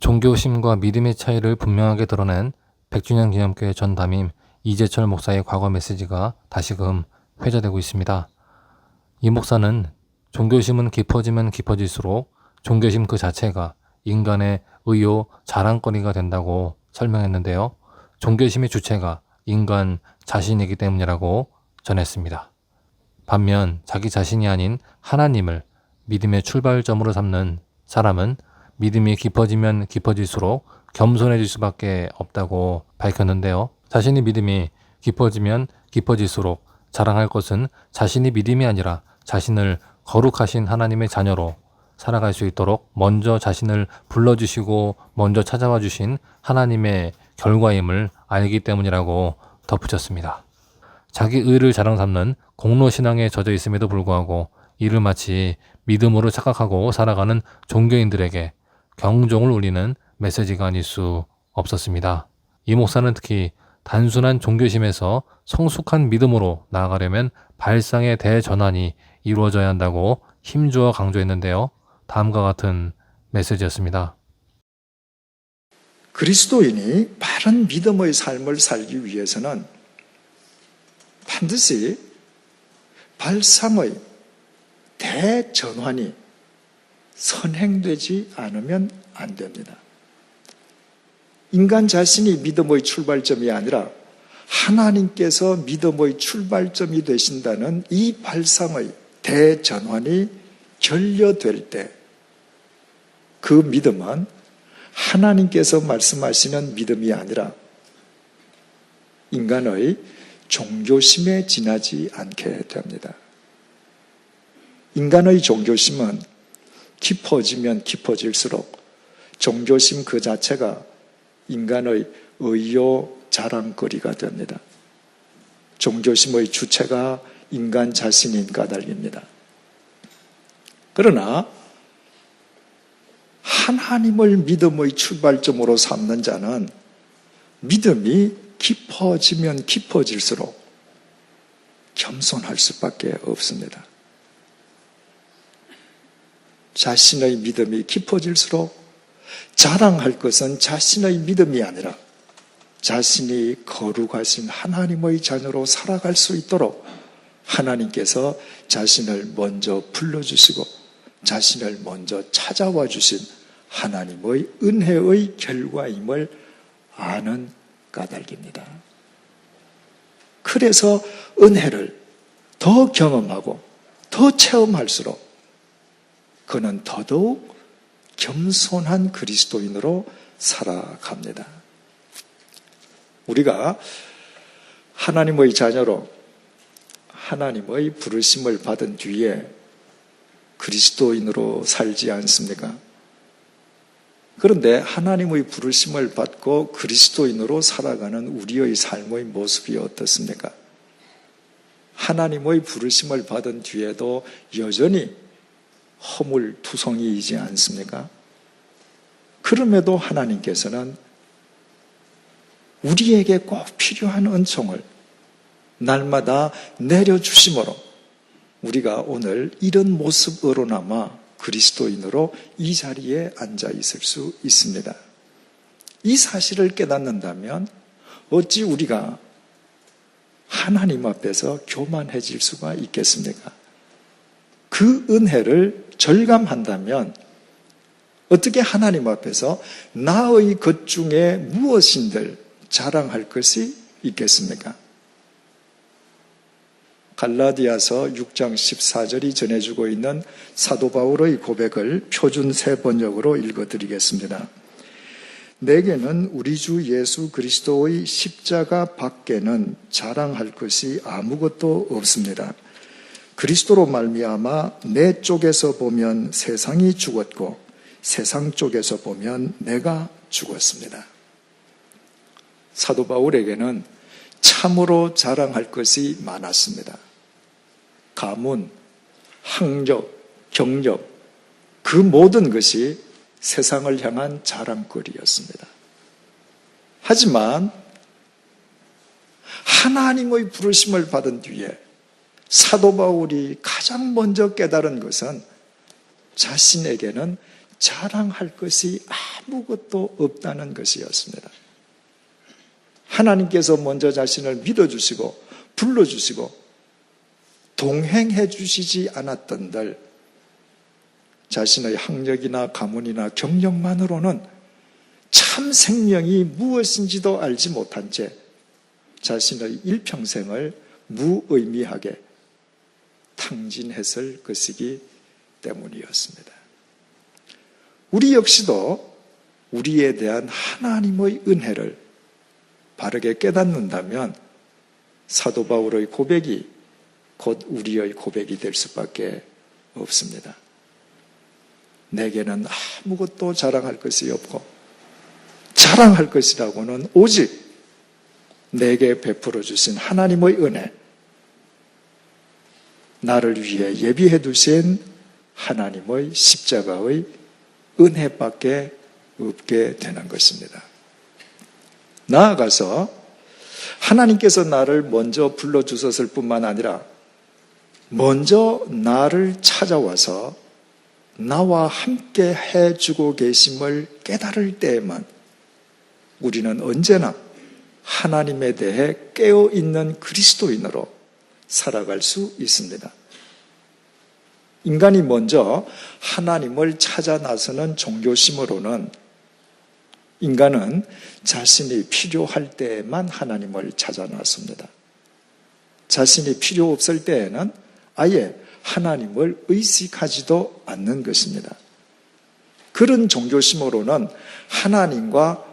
종교심과 믿음의 차이를 분명하게 드러낸 100주년 기념교회 전 담임 이재철 목사의 과거 메시지가 다시금 회자되고 있습니다. 이 목사는 종교심은 깊어지면 깊어질수록 종교심 그 자체가 인간의 의욕, 자랑거리가 된다고 설명했는데요. 종교심의 주체가 인간 자신이기 때문이라고 전했습니다. 반면 자기 자신이 아닌 하나님을 믿음의 출발점으로 삼는 사람은 믿음이 깊어지면 깊어질수록 겸손해질 수밖에 없다고 밝혔는데요. 자신의 믿음이 깊어지면 깊어질수록 자랑할 것은 자신이 믿음이 아니라 자신을 거룩하신 하나님의 자녀로 살아갈 수 있도록 먼저 자신을 불러주시고 먼저 찾아와 주신 하나님의 결과임을 알기 때문이라고 덧붙였습니다. 자기 의를 자랑 삼는 공로신앙에 젖어 있음에도 불구하고 이를 마치 믿음으로 착각하고 살아가는 종교인들에게 경종을 울리는 메시지가 아닐 수 없었습니다. 이 목사는 특히 단순한 종교심에서 성숙한 믿음으로 나아가려면 발상의 대전환이 이루어져야 한다고 힘주어 강조했는데요. 다음과 같은 메시지였습니다. 그리스도인이 바른 믿음의 삶을 살기 위해서는 반드시 발상의 대전환이 선행되지 않으면 안 됩니다. 인간 자신이 믿음의 출발점이 아니라 하나님께서 믿음의 출발점이 되신다는 이 발상의 대전환이 결여될 때 그 믿음은 하나님께서 말씀하시는 믿음이 아니라 인간의 종교심에 지나지 않게 됩니다. 인간의 종교심은 깊어지면 깊어질수록 종교심 그 자체가 인간의 의욕 자랑거리가 됩니다. 종교심의 주체가 인간 자신인 까닭입니다. 그러나 하나님을 믿음의 출발점으로 삼는 자는 믿음이 깊어지면 깊어질수록 겸손할 수밖에 없습니다. 자신의 믿음이 깊어질수록 자랑할 것은 자신의 믿음이 아니라 자신이 거룩하신 하나님의 자녀로 살아갈 수 있도록 하나님께서 자신을 먼저 불러주시고 자신을 먼저 찾아와 주신 하나님의 은혜의 결과임을 아는 까닭입니다. 그래서 은혜를 더 경험하고 더 체험할수록 그는 더더욱 겸손한 그리스도인으로 살아갑니다. 우리가 하나님의 자녀로 하나님의 부르심을 받은 뒤에 그리스도인으로 살지 않습니까? 그런데 하나님의 부르심을 받고 그리스도인으로 살아가는 우리의 삶의 모습이 어떻습니까? 하나님의 부르심을 받은 뒤에도 여전히 허물투성이이지 않습니까? 그럼에도 하나님께서는 우리에게 꼭 필요한 은총을 날마다 내려주심으로 우리가 오늘 이런 모습으로나마 그리스도인으로 이 자리에 앉아 있을 수 있습니다. 이 사실을 깨닫는다면 어찌 우리가 하나님 앞에서 교만해질 수가 있겠습니까? 그 은혜를 절감한다면 어떻게 하나님 앞에서 나의 것 중에 무엇인들 자랑할 것이 있겠습니까? 갈라디아서 6장 14절이 전해주고 있는 사도 바울의 고백을 표준 세 번역으로 읽어드리겠습니다. 내게는 우리 주 예수 그리스도의 십자가 밖에는 자랑할 것이 아무것도 없습니다. 그리스도로 말미암아 내 쪽에서 보면 세상이 죽었고 세상 쪽에서 보면 내가 죽었습니다. 사도 바울에게는 참으로 자랑할 것이 많았습니다. 가문, 학력, 경력, 그 모든 것이 세상을 향한 자랑거리였습니다. 하지만 하나님의 부르심을 받은 뒤에 사도 바울이 가장 먼저 깨달은 것은 자신에게는 자랑할 것이 아무것도 없다는 것이었습니다. 하나님께서 먼저 자신을 믿어주시고 불러주시고 동행해 주시지 않았던들 자신의 학력이나 가문이나 경력만으로는 참 생명이 무엇인지도 알지 못한 채 자신의 일평생을 무의미하게 탕진했을 것이기 때문이었습니다. 우리 역시도 우리에 대한 하나님의 은혜를 바르게 깨닫는다면 사도 바울의 고백이 곧 우리의 고백이 될 수밖에 없습니다. 내게는 아무것도 자랑할 것이 없고 자랑할 것이라고는 오직 내게 베풀어 주신 하나님의 은혜, 나를 위해 예비해 두신 하나님의 십자가의 은혜밖에 없게 되는 것입니다. 나아가서 하나님께서 나를 먼저 불러주셨을 뿐만 아니라 먼저 나를 찾아와서 나와 함께 해주고 계심을 깨달을 때에만 우리는 언제나 하나님에 대해 깨어있는 그리스도인으로 살아갈 수 있습니다. 인간이 먼저 하나님을 찾아 나서는 종교심으로는 인간은 자신이 필요할 때에만 하나님을 찾아 나섭니다. 자신이 필요 없을 때에는 아예 하나님을 의식하지도 않는 것입니다. 그런 종교심으로는 하나님과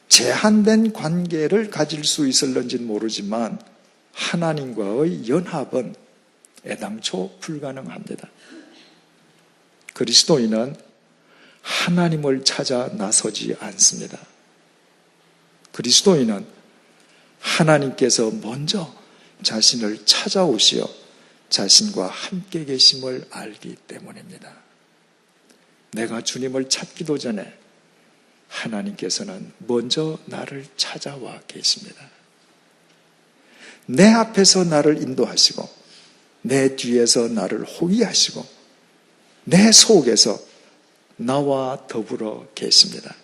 제한된 관계를 가질 수 있을는지는 모르지만 하나님과의 연합은 애당초 불가능합니다. 그리스도인은 하나님을 찾아 나서지 않습니다. 그리스도인은 하나님께서 먼저 자신을 찾아오시어 자신과 함께 계심을 알기 때문입니다. 내가 주님을 찾기도 전에 하나님께서는 먼저 나를 찾아와 계십니다. 내 앞에서 나를 인도하시고 내 뒤에서 나를 호위하시고 내 속에서 나와 더불어 계십니다.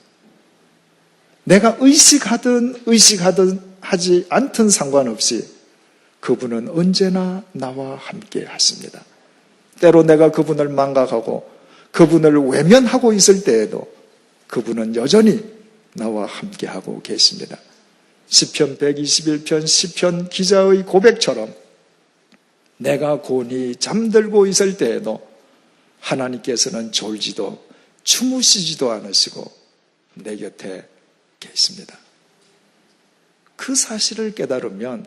내가 의식하든 하지 않든 상관없이 그분은 언제나 나와 함께 하십니다. 때로 내가 그분을 망각하고 그분을 외면하고 있을 때에도 그분은 여전히 나와 함께하고 계십니다. 시편 121편 시편 기자의 고백처럼 내가 곤히 잠들고 있을 때에도 하나님께서는 졸지도 주무시지도 않으시고 내 곁에 계십니다. 그 사실을 깨달으면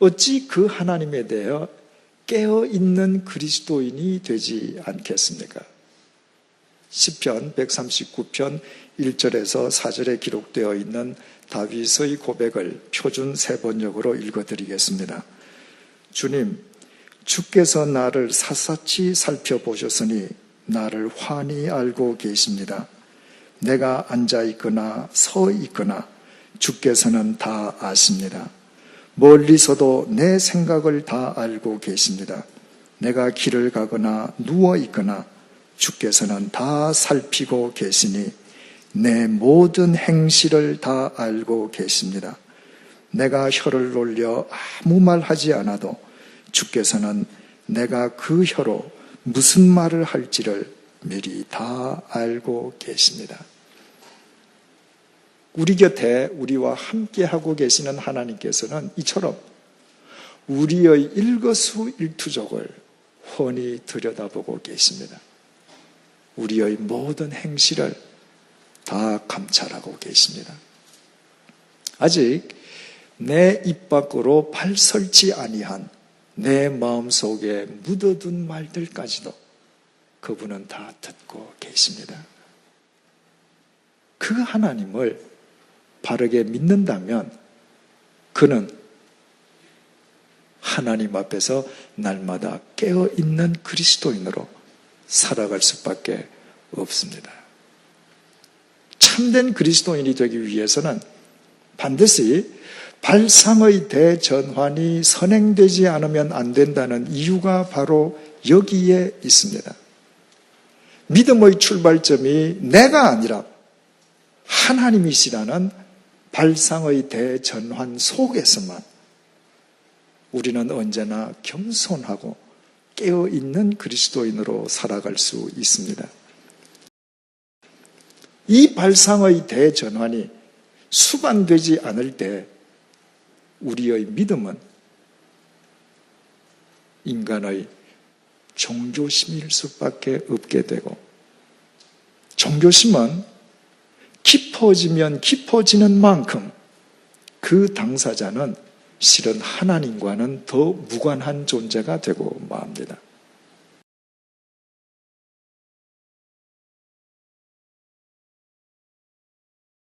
어찌 그 하나님에 대해 깨어있는 그리스도인이 되지 않겠습니까? 시편 139편 1절에서 4절에 기록되어 있는 다윗의 고백을 표준 세번역으로 읽어드리겠습니다. 주님, 주께서 나를 샅샅이 살펴보셨으니 나를 환히 알고 계십니다. 내가 앉아있거나 서있거나 주께서는 다 아십니다. 멀리서도 내 생각을 다 알고 계십니다. 내가 길을 가거나 누워있거나 주께서는 다 살피고 계시니 내 모든 행실을 다 알고 계십니다. 내가 혀를 놀려 아무 말 하지 않아도 주께서는 내가 그 혀로 무슨 말을 할지를 미리 다 알고 계십니다. 우리 곁에 우리와 함께하고 계시는 하나님께서는 이처럼 우리의 일거수일투족을 훤히 들여다보고 계십니다. 우리의 모든 행실을 다 감찰하고 계십니다. 아직 내 입 밖으로 발설지 아니한 내 마음속에 묻어둔 말들까지도 그분은 다 듣고 계십니다. 그 하나님을 바르게 믿는다면 그는 하나님 앞에서 날마다 깨어있는 그리스도인으로 살아갈 수밖에 없습니다. 참된 그리스도인이 되기 위해서는 반드시 발상의 대전환이 선행되지 않으면 안 된다는 이유가 바로 여기에 있습니다. 믿음의 출발점이 내가 아니라 하나님이시라는 발상의 대전환 속에서만 우리는 언제나 겸손하고 깨어있는 그리스도인으로 살아갈 수 있습니다. 이 발상의 대전환이 수반되지 않을 때 우리의 믿음은 인간의 종교심일 수밖에 없게 되고, 종교심은 깊어지면 깊어지는 만큼 그 당사자는 실은 하나님과는 더 무관한 존재가 되고 맙니다.